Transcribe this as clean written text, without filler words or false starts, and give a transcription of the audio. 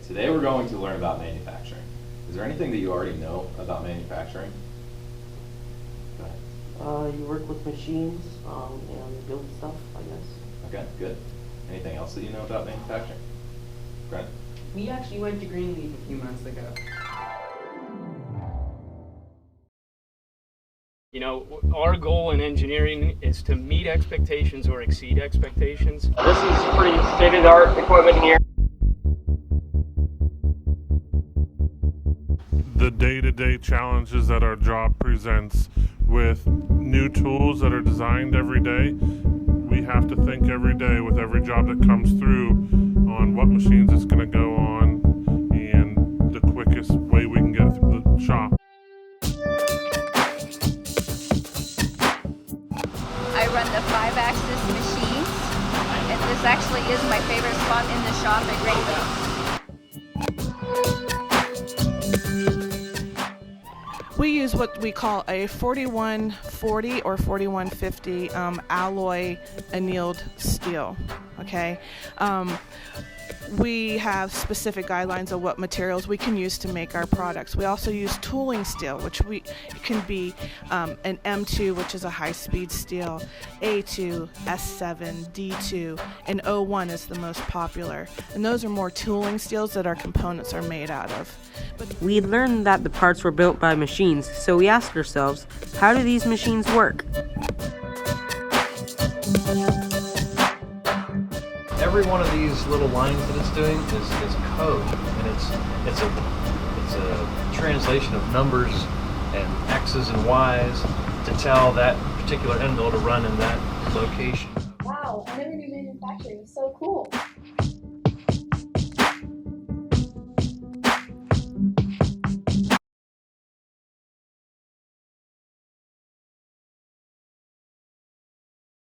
Today we're going to learn about manufacturing. Is there anything that you already know about manufacturing? Go ahead. You work with machines and build stuff, I guess. Okay, good. Anything else that you know about manufacturing? Brent? We actually went to Greenleaf a few months ago. You know, our goal in engineering is to meet expectations or exceed expectations. This is pretty state-of-the-art equipment here. The day-to-day challenges that our job presents with new tools that are designed every day. We have to think every day with every job that comes through on what machines it's going to go on and the quickest way we can get through the shop. I run the 5-axis machines, and this actually is my favorite spot in the shop at Greenleaf. We use what we call a 4140 or 4150 alloy annealed steel. Okay. We have specific guidelines of what materials we can use to make our products. We also use tooling steel, which it can be an M2, which is a high-speed steel, A2, S7, D2, and O1 is the most popular. And those are more tooling steels that our components are made out of. We learned that the parts were built by machines, so we asked ourselves, how do these machines work? Every one of these little lines that it's doing is code, and it's a translation of numbers and X's and Y's to tell that particular end mill to run in that location. Wow, I never knew manufacturing was so cool.